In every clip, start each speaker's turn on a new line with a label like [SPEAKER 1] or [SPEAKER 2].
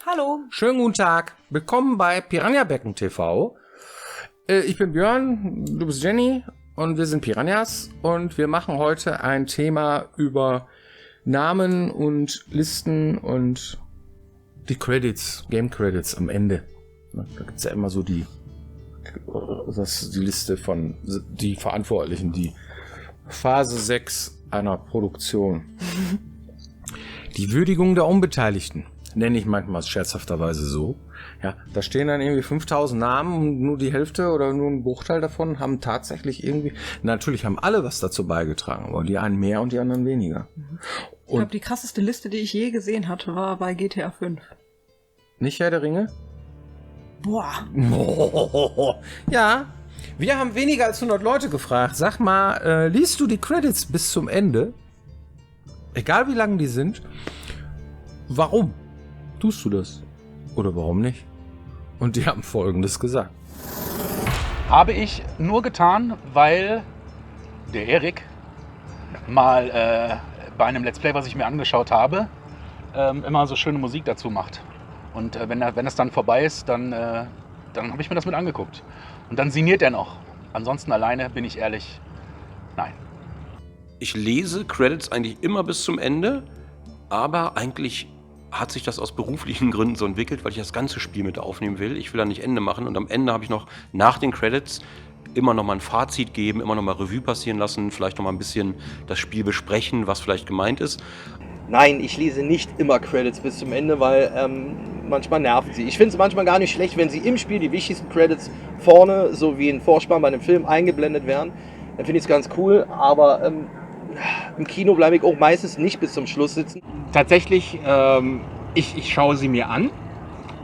[SPEAKER 1] Hallo.
[SPEAKER 2] Schönen guten Tag. Willkommen bei Piranha Becken TV. Ich bin Björn, du bist Jenny und wir sind Piranhas und wir machen heute ein Thema über Namen und Listen und die Credits, Game Credits am Ende. Da gibt es ja immer so die Liste von die Verantwortlichen, die Phase 6 einer Produktion. Die Würdigung der Unbeteiligten. Nenne ich manchmal scherzhafterweise so. Ja, da stehen dann irgendwie 5000 Namen und nur die Hälfte oder nur ein Bruchteil davon haben tatsächlich irgendwie, natürlich haben alle was dazu beigetragen, aber die einen mehr und die anderen weniger.
[SPEAKER 1] Ich glaube, die krasseste Liste, die ich je gesehen hatte, war bei GTA 5.
[SPEAKER 2] Nicht Herr der Ringe?
[SPEAKER 1] Boah.
[SPEAKER 2] Ja, wir haben weniger als 100 Leute gefragt. Sag mal, liest du die Credits bis zum Ende? Egal wie lang die sind. Warum tust du das? Oder warum nicht? Und die haben Folgendes gesagt.
[SPEAKER 3] Habe ich nur getan, weil der Erik mal bei einem Let's Play, was ich mir angeschaut habe, immer so schöne Musik dazu macht. Und wenn es dann vorbei ist, dann habe ich mir das mit angeguckt. Und dann sinniert er noch. Ansonsten alleine, bin ich ehrlich, nein.
[SPEAKER 4] Ich lese Credits eigentlich immer bis zum Ende, aber eigentlich hat sich das aus beruflichen Gründen so entwickelt, weil ich das ganze Spiel mit aufnehmen will. Ich will da nicht Ende machen und am Ende habe ich noch nach den Credits immer noch mal ein Fazit geben, immer noch mal Revue passieren lassen, vielleicht noch mal ein bisschen das Spiel besprechen, was vielleicht gemeint ist.
[SPEAKER 5] Nein, ich lese nicht immer Credits bis zum Ende, weil manchmal nerven sie. Ich finde es manchmal gar nicht schlecht, wenn sie im Spiel die wichtigsten Credits vorne, so wie ein Vorspann bei einem Film, eingeblendet werden. Dann finde ich es ganz cool, aber im Kino bleibe ich auch meistens nicht bis zum Schluss sitzen.
[SPEAKER 3] Tatsächlich, ich schaue sie mir an.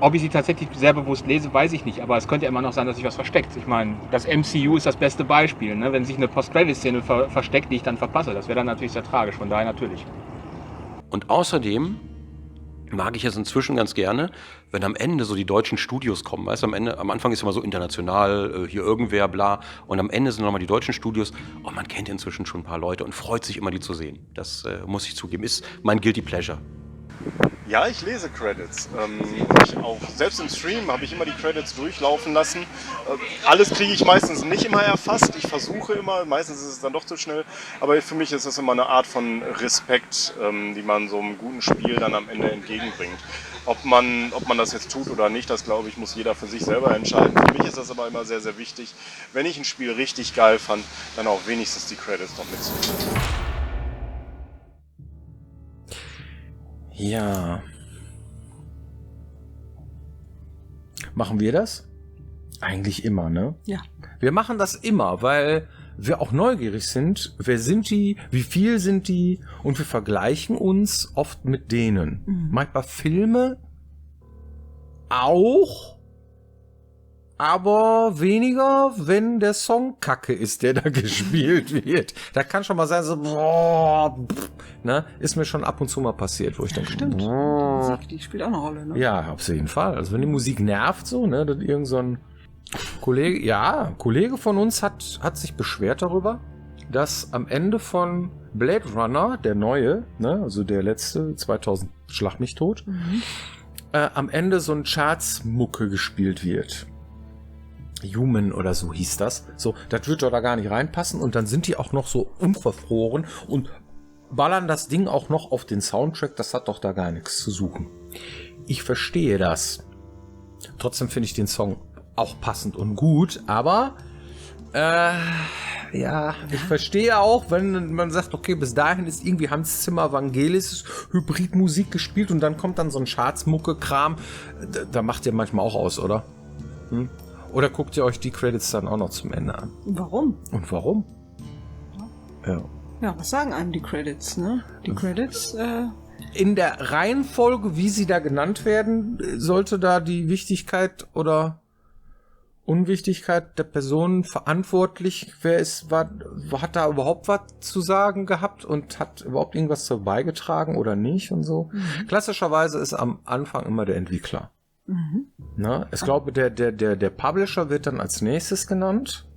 [SPEAKER 3] Ob ich sie tatsächlich sehr bewusst lese, weiß ich nicht. Aber es könnte ja immer noch sein, dass sich was versteckt. Ich meine, das MCU ist das beste Beispiel. Ne? Wenn sich eine Post-Credit-Szene versteckt, die ich dann verpasse, das wäre dann natürlich sehr tragisch. Von daher natürlich.
[SPEAKER 4] Und außerdem mag ich es inzwischen ganz gerne, wenn am Ende so die deutschen Studios kommen. Weißt du, am Anfang ist immer so international, hier irgendwer, bla. Und am Ende sind nochmal die deutschen Studios. Und man kennt inzwischen schon ein paar Leute und freut sich immer, die zu sehen. Das muss ich zugeben, ist mein Guilty Pleasure.
[SPEAKER 6] Ja, ich lese Credits. Selbst im Stream habe ich immer die Credits durchlaufen lassen. Alles kriege ich meistens nicht immer erfasst. Ich versuche immer, meistens ist es dann doch zu schnell. Aber für mich ist das immer eine Art von Respekt, die man so einem guten Spiel dann am Ende entgegenbringt. Ob man das jetzt tut oder nicht, das glaube ich, muss jeder für sich selber entscheiden. Für mich ist das aber immer sehr, sehr wichtig, wenn ich ein Spiel richtig geil fand, dann auch wenigstens die Credits noch mitzunehmen.
[SPEAKER 2] Ja. Machen wir das? Eigentlich immer, ne?
[SPEAKER 1] Ja.
[SPEAKER 2] Wir machen das immer, weil wir auch neugierig sind. Wer sind die? Wie viel sind die? Und wir vergleichen uns oft mit denen. Manchmal Filme auch, aber weniger, wenn der Song kacke ist, der da gespielt wird. Da kann schon mal sein, so, boah, ne? Ist mir schon ab und zu mal passiert, wo ich denke,
[SPEAKER 1] Stimmt. Die Musik, die spielt auch eine Rolle, ne?
[SPEAKER 2] ja, auf jeden Fall. Also wenn die Musik nervt, so, ne, dass irgend so ein Kollege von uns hat sich beschwert darüber, dass am Ende von Blade Runner, der neue, ne, also der letzte, 2000, schlag mich tot, am Ende so ein Charts-Mucke gespielt wird. Human oder so hieß das. So, das wird doch da gar nicht reinpassen und dann sind die auch noch so unverfroren und ballern das Ding auch noch auf den Soundtrack, das hat doch da gar nichts zu suchen. Ich verstehe das. Trotzdem finde ich den Song auch passend und gut, aber ja, ich verstehe auch, wenn man sagt, okay, bis dahin ist irgendwie Hans Zimmer Vangelis Hybridmusik gespielt und dann kommt dann so ein Charts-Mucke-Kram. Da macht ihr manchmal auch aus, oder? Oder guckt ihr euch die Credits dann auch noch zum Ende an?
[SPEAKER 1] Warum?
[SPEAKER 2] Und warum? Ja.
[SPEAKER 1] Ja, was sagen einem die Credits, ne? Die Credits,
[SPEAKER 2] In der Reihenfolge, wie sie da genannt werden, sollte da die Wichtigkeit oder Unwichtigkeit der Person verantwortlich, hat da überhaupt was zu sagen gehabt und hat überhaupt irgendwas dazu beigetragen oder nicht und so. Klassischerweise ist am Anfang immer der Entwickler. Na, ich glaube, der Publisher wird dann als nächstes genannt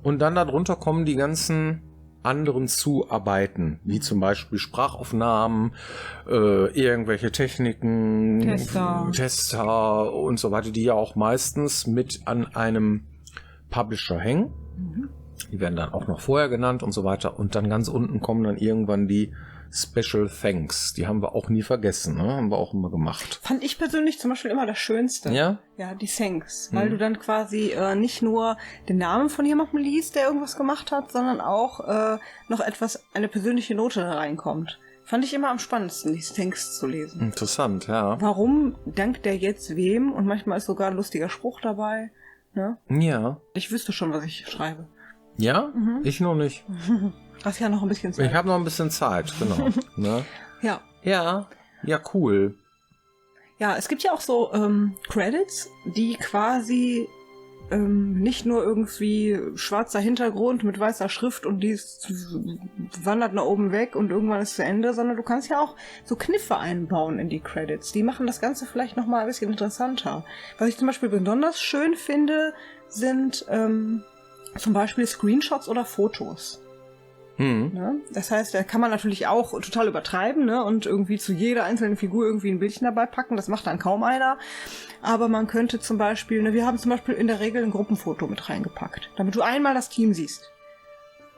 [SPEAKER 2] und dann darunter kommen die ganzen anderen zuarbeiten, wie zum Beispiel Sprachaufnahmen, irgendwelche Techniken, Tester und so weiter, die ja auch meistens mit an einem Publisher hängen. Die werden dann auch noch vorher genannt und so weiter. Und dann ganz unten kommen dann irgendwann die Special Thanks. Die haben wir auch nie vergessen, ne? Haben wir auch immer gemacht.
[SPEAKER 1] Fand ich persönlich zum Beispiel immer das Schönste.
[SPEAKER 2] Ja?
[SPEAKER 1] Ja, die Thanks. Weil du dann quasi nicht nur den Namen von jemandem liest, der irgendwas gemacht hat, sondern auch noch eine persönliche Note da reinkommt. Fand ich immer am spannendsten, die Thanks zu lesen.
[SPEAKER 2] Interessant, ja.
[SPEAKER 1] Warum dankt der jetzt wem? Und manchmal ist sogar ein lustiger Spruch dabei. Ne?
[SPEAKER 2] Ja.
[SPEAKER 1] Ich wüsste schon, was ich schreibe.
[SPEAKER 2] Ja? Ich noch nicht.
[SPEAKER 1] Hast ja noch ein bisschen Zeit.
[SPEAKER 2] Ich habe noch ein bisschen Zeit, genau. Ne?
[SPEAKER 1] Ja.
[SPEAKER 2] Ja. Ja, cool.
[SPEAKER 1] Ja, es gibt ja auch so Credits, die quasi nicht nur irgendwie schwarzer Hintergrund mit weißer Schrift und die wandert nach oben weg und irgendwann ist zu Ende, sondern du kannst ja auch so Kniffe einbauen in die Credits. Die machen das Ganze vielleicht nochmal ein bisschen interessanter. Was ich zum Beispiel besonders schön finde, sind zum Beispiel Screenshots oder Fotos. Ne? Das heißt, da kann man natürlich auch total übertreiben, ne? Und irgendwie zu jeder einzelnen Figur irgendwie ein Bildchen dabei packen. Das macht dann kaum einer. Aber man könnte zum Beispiel, ne, wir haben zum Beispiel in der Regel ein Gruppenfoto mit reingepackt, damit du einmal das Team siehst.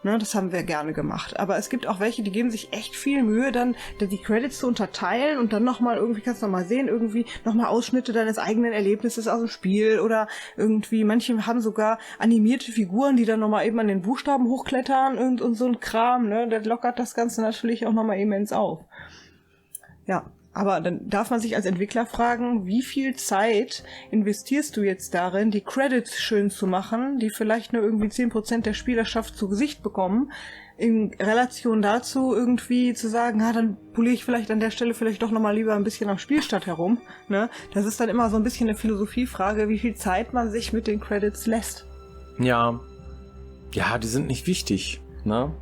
[SPEAKER 1] Ne, das haben wir gerne gemacht. Aber es gibt auch welche, die geben sich echt viel Mühe, dann die Credits zu unterteilen und dann nochmal irgendwie, kannst du nochmal sehen, irgendwie nochmal Ausschnitte deines eigenen Erlebnisses aus dem Spiel oder irgendwie, manche haben sogar animierte Figuren, die dann nochmal eben an den Buchstaben hochklettern und so ein Kram, ne, der lockert das Ganze natürlich auch nochmal immens auf. Ja. Aber dann darf man sich als Entwickler fragen, wie viel Zeit investierst du jetzt darin, die Credits schön zu machen, die vielleicht nur irgendwie 10% der Spielerschaft zu Gesicht bekommen, in Relation dazu irgendwie zu sagen, dann poliere ich vielleicht an der Stelle vielleicht doch nochmal lieber ein bisschen am Spielstand herum. Ne? Das ist dann immer so ein bisschen eine Philosophiefrage, wie viel Zeit man sich mit den Credits lässt.
[SPEAKER 2] Ja. Ja, die sind nicht wichtig, ne?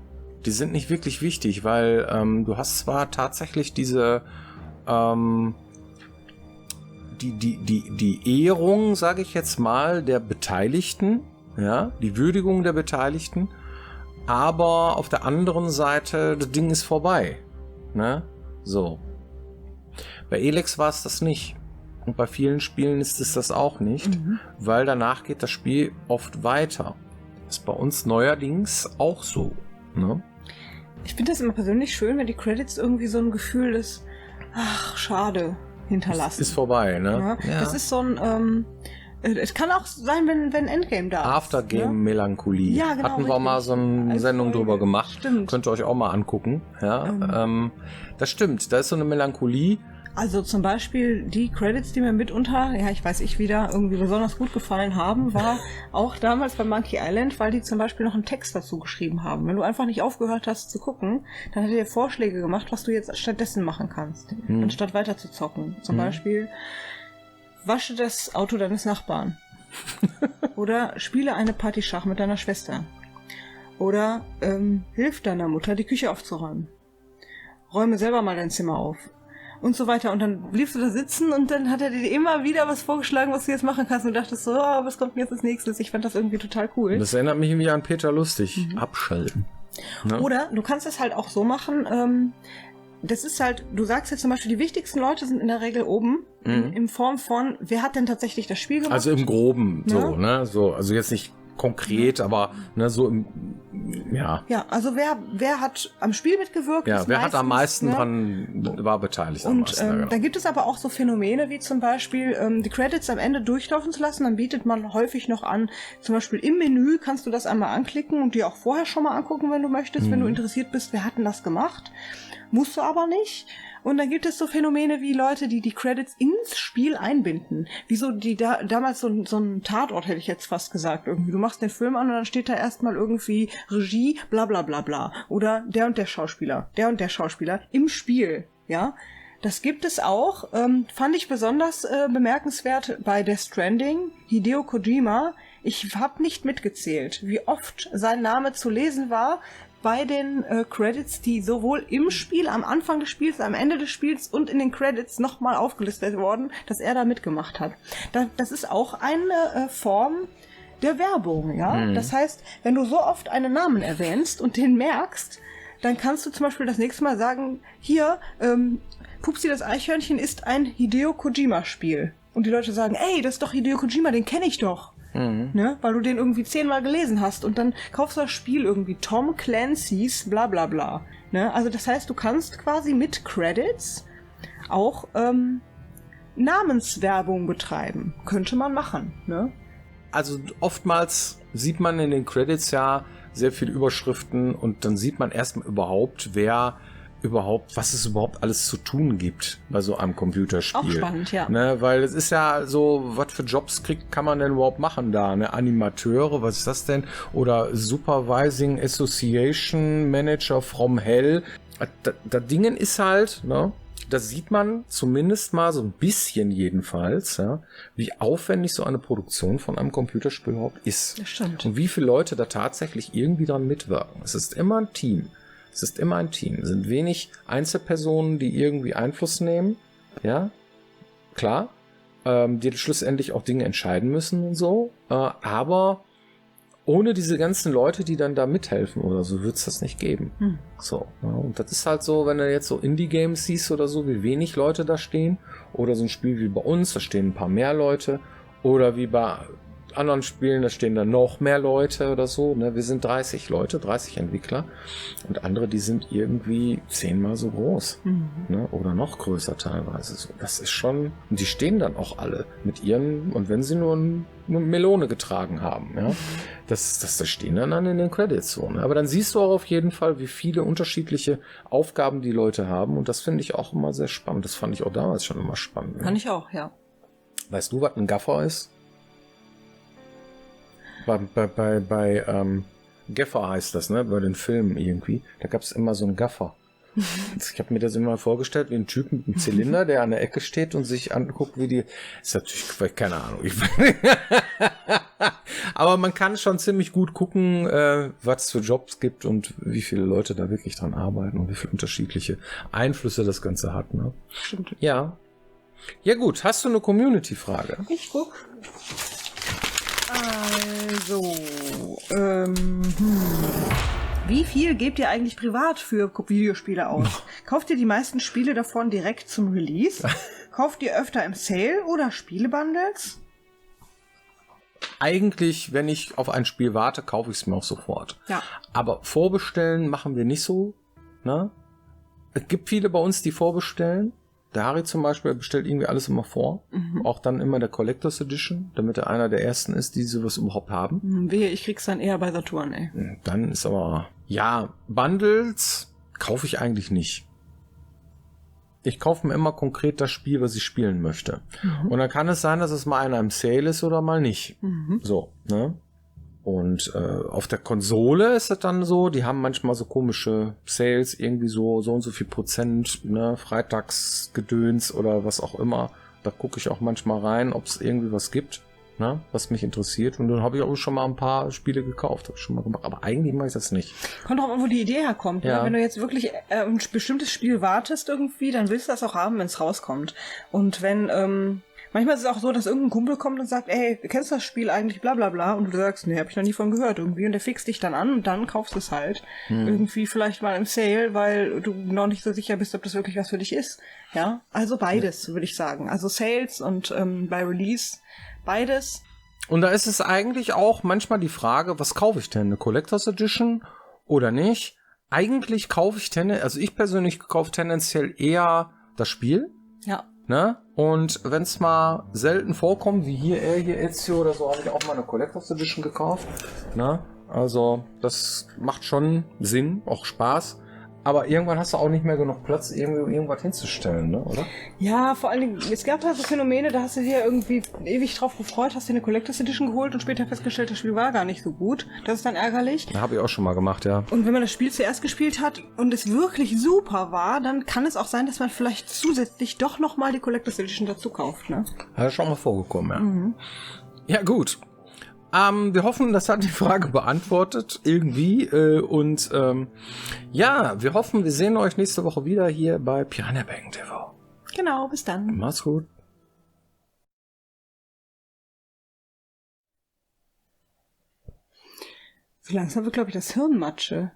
[SPEAKER 2] Die sind nicht wirklich wichtig, weil du hast zwar tatsächlich diese die Ehrung, sage ich jetzt mal, der Beteiligten, ja, die Würdigung der Beteiligten, aber auf der anderen Seite, das Ding ist vorbei, ne? So. Bei Elex war es das nicht. Und bei vielen Spielen ist es das auch nicht, weil danach geht das Spiel oft weiter. Ist bei uns neuerdings auch so, ne? Ich
[SPEAKER 1] finde das immer persönlich schön, wenn die Credits irgendwie so ein Gefühl des ach, schade, hinterlassen.
[SPEAKER 2] Ist vorbei, ne?
[SPEAKER 1] Ja. Das ist so ein, es kann auch sein, wenn Endgame da ist.
[SPEAKER 2] Aftergame-Melancholie.
[SPEAKER 1] Ja, genau.
[SPEAKER 2] Hatten wir mal so eine Sendung drüber gemacht.
[SPEAKER 1] Stimmt.
[SPEAKER 2] Könnt ihr euch auch mal angucken. Ja, das stimmt. Da ist so eine Melancholie.
[SPEAKER 1] Also zum Beispiel die Credits, die mir mitunter, wieder irgendwie besonders gut gefallen haben, war auch damals bei Monkey Island, weil die zum Beispiel noch einen Text dazu geschrieben haben. Wenn du einfach nicht aufgehört hast zu gucken, dann hat er dir Vorschläge gemacht, was du jetzt stattdessen machen kannst, anstatt weiter zu zocken. Zum Beispiel, wasche das Auto deines Nachbarn. Oder spiele eine Partie Schach mit deiner Schwester. Oder hilf deiner Mutter, die Küche aufzuräumen. Räume selber mal dein Zimmer auf. Und so weiter. Und dann bliebst du da sitzen und dann hat er dir immer wieder was vorgeschlagen, was du jetzt machen kannst. Und du dachtest so, was kommt mir jetzt als nächstes? Ich fand das irgendwie total cool.
[SPEAKER 2] Das erinnert mich irgendwie an Peter Lustig. Abschalten. Ne?
[SPEAKER 1] Oder du kannst es halt auch so machen, das ist halt, du sagst jetzt zum Beispiel, die wichtigsten Leute sind in der Regel oben, in Form von, wer hat denn tatsächlich das Spiel gemacht?
[SPEAKER 2] Also im Groben,
[SPEAKER 1] ja.
[SPEAKER 2] So, ne? So, also jetzt nicht konkret, aber ne, so im, ja.
[SPEAKER 1] Ja, also wer hat am Spiel mitgewirkt?
[SPEAKER 2] Ja, wer hat am meisten
[SPEAKER 1] ne?
[SPEAKER 2] dran, war beteiligt
[SPEAKER 1] und
[SPEAKER 2] am meisten. Ja, genau.
[SPEAKER 1] Da gibt es aber auch so Phänomene, wie zum Beispiel die Credits am Ende durchlaufen zu lassen. Dann bietet man häufig noch an, zum Beispiel im Menü kannst du das einmal anklicken und dir auch vorher schon mal angucken, wenn du möchtest, wenn du interessiert bist, wer hat denn das gemacht. Musst du aber nicht. Und dann gibt es so Phänomene wie Leute, die die Credits ins Spiel einbinden. Wie so die damals so ein Tatort, hätte ich jetzt fast gesagt. Irgendwie, du machst den Film an und dann steht da erstmal irgendwie Regie, bla bla bla bla. Oder der und der Schauspieler im Spiel, ja. Das gibt es auch, fand ich besonders bemerkenswert bei Death Stranding, Hideo Kojima. Ich habe nicht mitgezählt, wie oft sein Name zu lesen war bei den Credits, die sowohl im Spiel, am Anfang des Spiels, am Ende des Spiels und in den Credits nochmal aufgelistet wurden, dass er da mitgemacht hat. Das ist auch eine Form der Werbung, ja. Das heißt, wenn du so oft einen Namen erwähnst und den merkst, dann kannst du zum Beispiel das nächste Mal sagen, hier, Pupsi das Eichhörnchen ist ein Hideo Kojima-Spiel. Und die Leute sagen, ey, das ist doch Hideo Kojima, den kenne ich doch. Ne? Weil du den irgendwie 10-mal gelesen hast und dann kaufst du das Spiel irgendwie Tom Clancy's bla bla bla. Ne? Also das heißt, du kannst quasi mit Credits auch Namenswerbung betreiben. Könnte man machen. Ne?
[SPEAKER 2] Also oftmals sieht man in den Credits ja sehr viele Überschriften und dann sieht man erstmal überhaupt, was es überhaupt alles zu tun gibt bei so einem Computerspiel.
[SPEAKER 1] Auch spannend, ja.
[SPEAKER 2] Ne, weil es ist ja so, was für Jobs kann man denn überhaupt machen da? Ne? Animateure, was ist das denn? Oder Supervising Association Manager from Hell. Das Dingen ist halt, ne? Das sieht man zumindest mal so ein bisschen jedenfalls, ja, wie aufwendig so eine Produktion von einem Computerspiel überhaupt ist.
[SPEAKER 1] Das stimmt.
[SPEAKER 2] Und wie viele Leute da tatsächlich irgendwie dran mitwirken. Es ist immer ein Team. Es ist sind wenig Einzelpersonen, die irgendwie Einfluss nehmen, ja, klar, die schlussendlich auch Dinge entscheiden müssen und so, aber ohne diese ganzen Leute, die dann da mithelfen oder so, wird es das nicht geben. So, ja, und das ist halt so, wenn du jetzt so Indie-Games siehst oder so, wie wenig Leute da stehen, oder so ein Spiel wie bei uns, da stehen ein paar mehr Leute, oder wie bei anderen Spielen, da stehen dann noch mehr Leute oder so. Ne? Wir sind 30 Leute, 30 Entwickler. Und andere, die sind irgendwie 10-mal so groß. Ne? Oder noch größer teilweise. So. Das ist schon... Und die stehen dann auch alle mit ihren... Und wenn sie nur eine Melone getragen haben, ja, das stehen dann in den Credits so. Ne? Aber dann siehst du auch auf jeden Fall, wie viele unterschiedliche Aufgaben die Leute haben. Und das finde ich auch immer sehr spannend. Das fand ich auch damals schon immer spannend. Ne?
[SPEAKER 1] Fand ich auch, ja.
[SPEAKER 2] Weißt du, was ein Gaffer ist? Bei Gaffer heißt das, ne? Bei den Filmen irgendwie. Da gab es immer so einen Gaffer. Ich habe mir das immer vorgestellt wie ein Typ mit einem Zylinder, der an der Ecke steht und sich anguckt, wie die... Ist natürlich keine Ahnung. Aber man kann schon ziemlich gut gucken, was es für Jobs gibt und wie viele Leute da wirklich dran arbeiten und wie viele unterschiedliche Einflüsse das Ganze hat. Ne?
[SPEAKER 1] Stimmt.
[SPEAKER 2] Ja. Ja gut, hast du eine Community-Frage?
[SPEAKER 1] Ich guck. Also, wie viel gebt ihr eigentlich privat für Videospiele aus? Kauft ihr die meisten Spiele davon direkt zum Release? Kauft ihr öfter im Sale oder Spielebundles?
[SPEAKER 2] Eigentlich, wenn ich auf ein Spiel warte, kaufe ich es mir auch sofort.
[SPEAKER 1] Ja.
[SPEAKER 2] Aber vorbestellen machen wir nicht so. Ne? Es gibt viele bei uns, die vorbestellen. Der Harry zum Beispiel bestellt irgendwie alles immer vor. Auch dann immer der Collectors Edition, damit er einer der ersten ist, die sowas überhaupt haben.
[SPEAKER 1] Wehe, ich krieg's dann eher bei Saturn, ey.
[SPEAKER 2] Dann ist aber... Ja, Bundles kaufe ich eigentlich nicht. Ich kaufe mir immer konkret das Spiel, was ich spielen möchte. Und dann kann es sein, dass es mal einer im Sale ist oder mal nicht. So, ne? Und auf der Konsole ist es dann so, die haben manchmal so komische Sales, irgendwie so und so viel Prozent, ne, Freitagsgedöns oder was auch immer. Da gucke ich auch manchmal rein, ob es irgendwie was gibt, ne, was mich interessiert. Und dann habe ich auch schon mal ein paar Spiele gekauft, habe ich schon mal gemacht. Aber eigentlich mache ich das nicht.
[SPEAKER 1] Kommt drauf an, wo die Idee herkommt.
[SPEAKER 2] Ja.
[SPEAKER 1] Ne? Wenn du jetzt wirklich ein bestimmtes Spiel wartest irgendwie, dann willst du das auch haben, wenn es rauskommt. Und wenn... manchmal ist es auch so, dass irgendein Kumpel kommt und sagt, ey, kennst du das Spiel eigentlich, bla bla bla, und du sagst, nee, hab ich noch nie von gehört irgendwie, und der fixt dich dann an und dann kaufst du es halt. Irgendwie vielleicht mal im Sale, weil du noch nicht so sicher bist, ob das wirklich was für dich ist. Ja, also beides, würde ich sagen. Also Sales und bei Release beides.
[SPEAKER 2] Und da ist es eigentlich auch manchmal die Frage, was kaufe ich denn? Eine Collectors Edition oder nicht? Eigentlich kaufe ich ich persönlich kaufe tendenziell eher das Spiel.
[SPEAKER 1] Ja.
[SPEAKER 2] Ne? Und wenn es mal selten vorkommt, wie hier Ezio oder so, habe ich auch mal eine Collectors Edition gekauft. Ne? Also das macht schon Sinn, auch Spaß. Aber irgendwann hast du auch nicht mehr genug Platz, irgendwas hinzustellen, ne? Oder?
[SPEAKER 1] Ja, vor allen Dingen, es gab da so Phänomene, da hast du dir irgendwie ewig drauf gefreut, hast dir eine Collectors Edition geholt und später festgestellt, das Spiel war gar nicht so gut. Das ist dann ärgerlich.
[SPEAKER 2] Da habe ich auch schon mal gemacht, ja.
[SPEAKER 1] Und wenn man das Spiel zuerst gespielt hat und es wirklich super war, dann kann es auch sein, dass man vielleicht zusätzlich doch nochmal die Collectors Edition dazu kauft, ne?
[SPEAKER 2] Hat schon mal vorgekommen, ja. Ja, gut. Wir hoffen, das hat die Frage beantwortet, irgendwie. Ja, wir hoffen, wir sehen euch nächste Woche wieder hier bei Piranha Bytes TV.
[SPEAKER 1] Genau, bis dann.
[SPEAKER 2] Macht's gut.
[SPEAKER 1] So langsam wird, glaube ich, das Hirn Matsche.